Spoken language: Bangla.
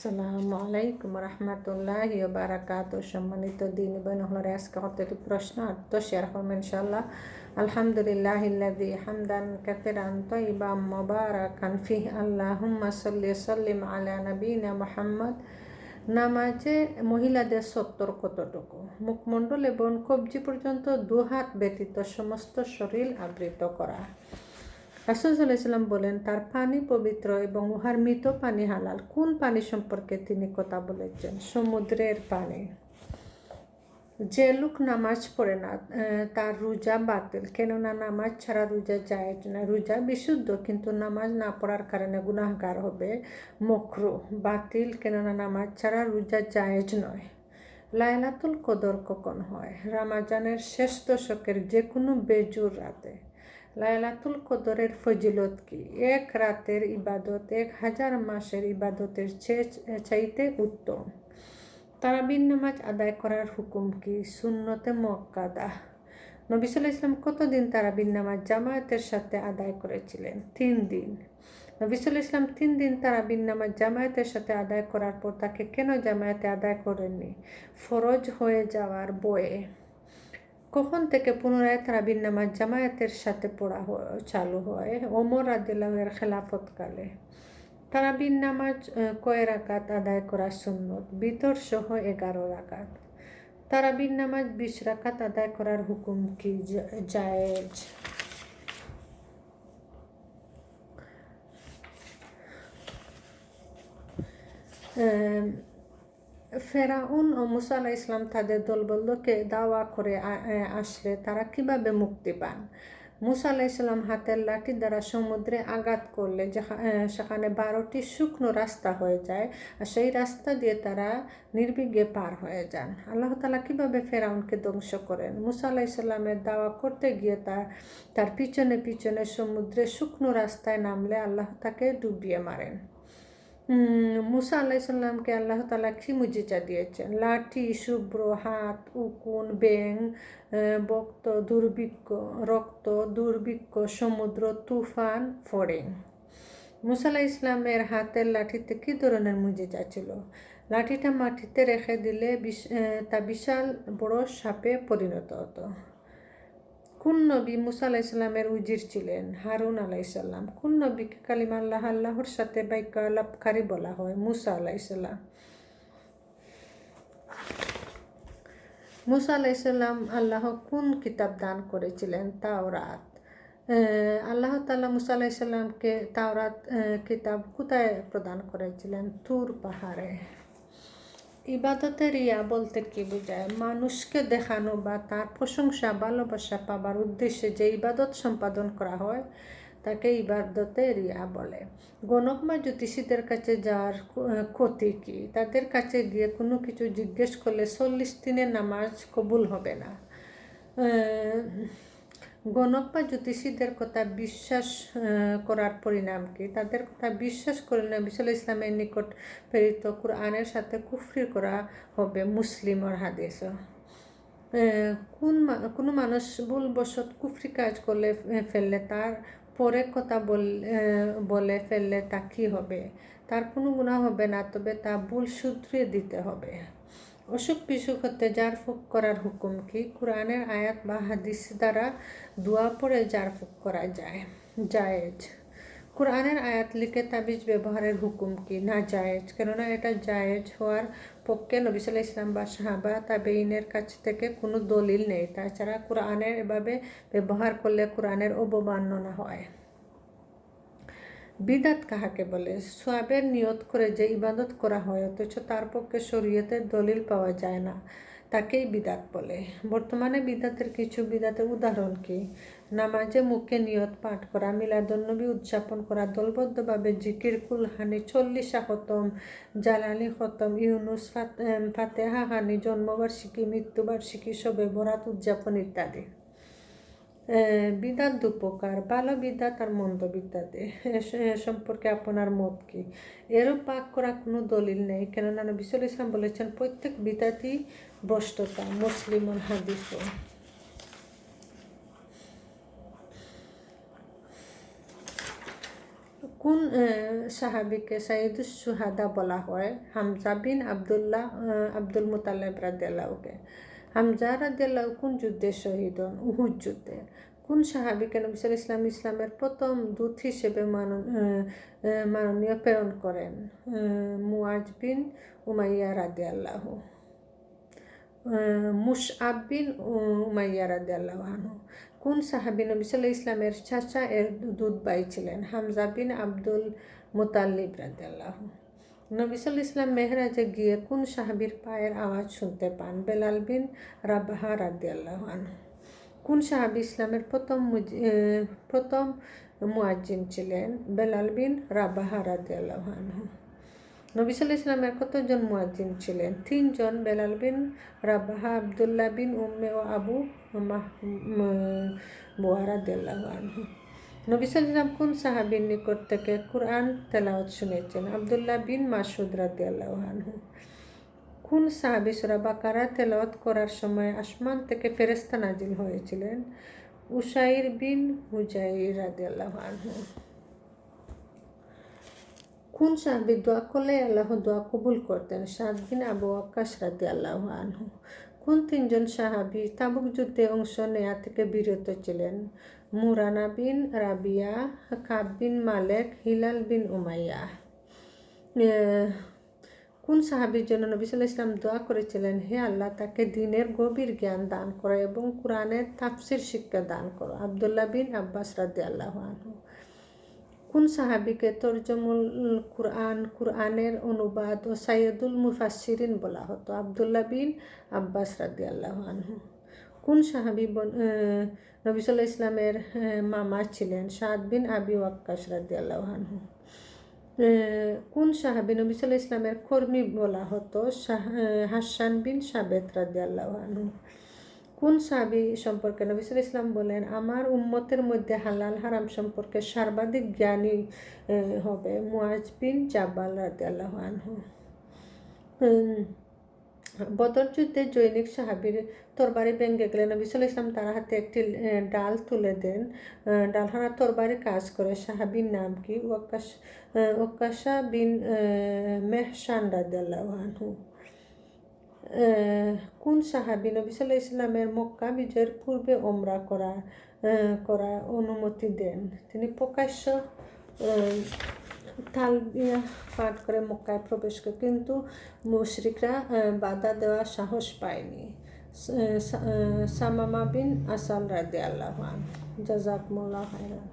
আসসালামু আলাইকুম রহমতুল্লাহি ওয়া বারাকাতুহু। সম্মানিত দিনী বোন হলরে আজকে কতটি প্রশ্ন তো শেয়ার করব ইনশাআল্লাহ। আলহামদুলিল্লাহিল্লাযী হামদান কাসীরান তাইয়্যিবান মুবারাকান ফিহি আল্লাহুম্মা সাল্লি সাল্লিম আলা নবিয়িনা মুহাম্মদ। নামাজে মহিলাদের সত্তর কতটুকু? মুখমণ্ডল এবং কবজি পর্যন্ত দুহাত ব্যতীত সমস্ত শরীর আবৃত করা। রাসূল সাল্লাল্লাহু আলাইহি ওয়াসাল্লাম বলেন, তার পানি পবিত্র এবং উহার মৃত পানি হালাল। কোন পানি সম্পর্কে তিনি কথা বলেছেন? সমুদ্রের পানি। যে লোক নামাজ পড়ে না তার রোজা বাতিল, কেননা নামাজ ছাড়া রোজা জায়েজ না। রোজা বিশুদ্ধ, কিন্তু নামাজ না পড়ার কারণে গুনাহগার হবে। মাকরুহ, বাতিল, কেননা নামাজ ছাড়া রোজা জায়েজ নয়। লাইলাতুল কদর কখন হয়? রমজানের শেষ দশকের যে কোনো বেজুর রাতে। লাইলাতুল কদরের ফজিলত কি? এক রাতের ইবাদত 1000 মাসের ইবাদতের চাইতে উত্তম। তারাবির নামাজ আদায় করার হুকুম কি? সুন্নতে মুআক্কাদা। নবী সাল্লাল্লাহু আলাইহি ওয়াসাল্লাম কতদিন তারাবির নামাজ জামায়াতের সাথে আদায় করেছিলেন? 3 দিন। নবী সাল্লাল্লাহু আলাইহি ওয়াসাল্লাম 3 দিন তারাবির নামাজ জামায়াতের সাথে আদায় করার পর তাকে কেন জামায়াতে আদায় করেননি? ফরজ হয়ে যাওয়ার ভয়ে। কখন থেকে পুনরায় তারাবির নামাজ জামায়াতের সাথে পড়া চালু হয়? ওমর রাদিয়াল্লাহু আনহুর খেলাফতকালে। তারাবির নামাজ কয় রাকাত আদায় করা সুন্নত? বিতর সহ 11 রাকাত। তারাবির নামাজ 20 রাকাত আদায় করার হুকুম কি? জায়েজ। ফেরাউন ও মুসা আলাইহিস সালাম তাদের দলবলকে দাওয়া করে আসলে তারা কিভাবে মুক্তি পান? মুসা আলাইহিস সালাম হাতের লাঠি দ্বারা সমুদ্রে আঘাত করলে সেখানে 12টি শুকনো রাস্তা হয়ে যায়, আর সেই রাস্তা দিয়ে তারা নির্বিঘ্নে পার হয়ে যান। আল্লাহ তাআলা কিভাবে ফেরাউনকে ধ্বংস করেন? মুসা আলাইহিস সালামের দাওয়া করতে গিয়ে তার পিছনে পিছনে সমুদ্রে শুকনো রাস্তায় নামলে আল্লাহ তাকে ডুবিয়ে মারেন। মুসা আলাইহিস সালামকে আল্লাহ তাআলা কি মুজিজা দিয়েছেন? লাঠি, শুভ্র হাত, উকুন, ব্যাঙ, রক্ত, দুর্ভিক্ষ, সমুদ্র, তুফান, ফড়িং। মুসা আলাইহিস সালামের হাতের লাঠিতে কি ধরনের মুজিজা ছিল? লাঠিটা মাটিতে রেখে দিলে তা বিশাল বড় সাপে পরিণত হতো। কোন নবী মুসা আলাইহিস সালামের উজির ছিলেন? হারুন আলাইহিস সালাম। কোন নবীকে কালিমা আল্লাহর সাথে বাক্য আলাপকারী বলা হয়? মুসা আলাইহিস সালাম। মুসা আলাইহিস সালাম আল্লাহ কোন কিতাব দান করেছিলেন? তাওরাত। আল্লাহ তাআলা মুসা আলাইহিস সালামকে তাওরাত কিতাব কোথায় প্রদান করেছিলেন? তুর পাহাড়ে। ইবাদতে রিয়া বলতে কি বোঝায়? মানুষকে দেখানো বা তার প্রশংসা ভালোবাসা পাবার উদ্দেশ্যে যে ইবাদত সম্পাদন করা হয় তাকে ইবাদতে রিয়া বলে। গণক বা জ্যোতিষীদের কাছে যাওয়ার ক্ষতি কি? তাদের কাছে গিয়ে কোনো কিছু জিজ্ঞেস করলে 40 দিনের নামাজ কবুল হবে না। গণক বা জ্যোতিষীদের কথা বিশ্বাস করার পরিণাম কি? তাদের কথা বিশ্বাস করলে নবী সাল্লাল্লাহু আলাইহি ওয়াসাল্লামের নিকট প্রেরিত কুরআনের সাথে কুফরি করা হবে। মুসলিমের হাদিস। কোনো মানুষ ভুলবশত কুফরি কাজ করলে ফেললে তার পরে কথা বলে ফেললে তা কী হবে? তার কোনো গুনাহ হবে না, তবে তা ভুল শুধরিয়ে দিতে হবে। অসুখ বিসুখ হতে ঝাড়ফুঁক করার হুকুম কি? কুরআনের আয়াত বা হাদিস দ্বারা দোয়া পড়ে ঝাড়ফুঁক করা জায়েজ। কুরআনের আয়াত লিখে তাবিজ ব্যবহারের হুকুম কি? না জায়েজ, কেননা এটা জায়েজ হওয়ার পক্ষে নবী সাল্লাল্লাহু আলাইহি ওয়াসাল্লাম বা সাহাবা তাবেঈনের কাছ থেকে কোনো দলিল নেই। তাছাড়া কুরআনের এভাবে ব্যবহার করলে কুরআনের অবমাননা হয়। বিদাত কাহাকে বলে? সওয়াবের নিয়ত করে যে ইবাদত করা হয় অথচ তার পক্ষে শরীয়তের দলিল পাওয়া যায় না, তাকেই বিদাত বলে। বর্তমানে বিদাতের উদাহরণ কি? নামাজে মুখে নিয়ত পাঠ করা, মিলাদুন্নবী উদযাপন করা, দলবদ্ধভাবে জিকির, কুলহানি, 40 খতম, জালালি খতম, ইউনুস, ফাতেহা হানি, জন্মবার্ষিকী, মৃত্যুবার্ষিকী, শবে বরাত উদযাপন ইত্যাদি। বিদাত দুপ্রকার, ভালো বিদাত আর মন্দ বিদাত। সম্পর্কে আপনার মত কি? এরূপ পাক করা কোনো দলিল নেই, কেননা নবী সাল্লাল্লাহু আলাইহি ওয়াসাল্লাম বলেছেন প্রত্যেক বিদাতই ভ্রষ্টতা। মুসলিমের হাদিস। কোন সাহাবিকে সাইয়্যিদুস শুহাদা বলা হয়? হামজা বিন আব্দুল মুতাল্লিব রাদিয়াল্লাহুকে। হামজা রাদিয়াল্লাহু কোন যুদ্ধে শহীদ হন? উহুদ যুদ্ধে। কোন সাহাবিকে নবী সাল্লাল্লাহু আলাইহি ওয়াসাল্লাম ইসলামের প্রথম দূত হিসেবে মাননীয় প্রেরণ করেন? মুআজ বিন উমাইয়া রাদিয়াল্লাহু। মুসআব বিন উমাইয়া রাদিয়াল্লাহু আনহু। কোন সাহাবী নবী সাল্লাল্লাহু আলাইহি ইসলামের চাচা এর দুধ ভাই ছিলেন? হামজা বিন আব্দুল মুতাল্লিব রাদিয়াল্লাহু। নবী সাল্লাল্লাহু আলাইহি ইসলাম মেহরাজে গিয়ে কোন সাহাবীর পায়ের আওয়াজ শুনতে পান? বেলাল বিন রাবাহা রাদিয়াল্লাহু আনহু। কোন সাহাবী ইসলামের প্রথম মুয়াজ্জিন ছিলেন? বেলাল বিন রাবাহা রাদিয়াল্লাহু আনহু। নবী সাল্লাল্লাহু আলাইহি ওয়াসাল্লামের কতজন মুয়াজ্জিন ছিলেন? 3 জন। বেলাল বিন রাবাহা, আব্দুল্লাহ বিন উম্মে ও আবু বুহা রাদিয়াল্লাহু আনহু। নবী সাল্লাল্লাহু আলাইহি ওয়াসাল্লাম কোন সাহাবীর নিকট থেকে কুরআন তেলাওয়াত শুনেছেন? আব্দুল্লাহ বিন মাসউদ রাদিয়াল্লাহু আনহু। কোন সাহাবী সূরা বাকারা তেলাওয়াত করার সময় আসমান থেকে ফেরেশতা নাজিল হয়েছিলেন? উসাইর বিন হুজাইর রাদিয়াল্লাহু আনহু। কোন সাহাবী দোয়া করলে আল্লাহ দোয়া কবুল করতেন? সাদ বিন আবু ওয়াক্কাস রাদিয়াল্লাহু আনহু। কোন 3 জন সাহাবী তাবুক যুদ্ধে অংশ নেয়া থেকে বিরত ছিলেন? মুরানা বিন রাবিয়া, কাব বিন মালেক, হিলাল বিন উমাইয়া। কোন সাহাবীর জন্য নবী সাল্লাল্লাহু আলাইহি ওয়াসাল্লাম দোয়া করেছিলেন, হে আল্লাহ তাকে দ্বীনের গভীর জ্ঞান দান করো এবং কুরআনের তাফসীর শিক্ষা দান করো? আব্দুল্লাহ বিন আব্বাস রাদিয়াল্লাহু আনহু। কোন সাহাবীকে তরজমুল কুরআনের অনুবাদ ও সাইয়্যিদুল মুফাসসিরিন বলা হতো? আব্দুল্লাহ বিন আব্বাস রাদিয়াল্লাহু আনহু। কোন সাহাবী নবী সাল্লাল্লাহু আলাইহি ইসলামের মামা ছিলেন? সাদ বিন আবি ওয়াক্কাস রাদিয়াল্লাহু আনহু। কোন সাহাবী নবী সাল্লাল্লাহু আলাইহি ইসলামের কর্মী বলা হতো? হাসান বিন সাবেত রাদিয়াল্লাহু আনহু। কোন সাহাবী সম্পর্কে নবী সাল্লাল্লাহু আলাইহি ইসলাম বলেন, আমার উম্মতের মধ্যে হালাল হারাম সম্পর্কে সর্বাধিক জ্ঞানী হবে? মুআজ বিন জাবাল রাদিয়াল্লাহু আনহু। বদর যুদ্ধে জৈনিক সাহাবীর তরবারি ভেঙে গেলে নবী সাল্লাল্লাহু আলাইহি ওয়াসাল্লাম তার হাতে একটি ডাল তুলে দেন। ডালহানা তরবারি কাজ করে। সাহাবীর নাম কি? ওকাশা বিন মেহসান রাদিয়াল্লাহু আনহু। কোন সাহাবী নবী সাল্লাল্লাহু আলাইহি ওয়াসাল্লামের মক্কা বিজয়ের পূর্বে ওমরা করার অনুমতি দেন? তিনি প্রকাশ্য তালবিয়া পাঠ করে মক্কায় প্রবেশ করে, কিন্তু মুশরিকরা বাধা দেওয়ার সাহস পায়নি। সামামা বিন আসাল রাদিয়াল্লাহু আনহু। জাযাকুমুল্লাহু খাইরান।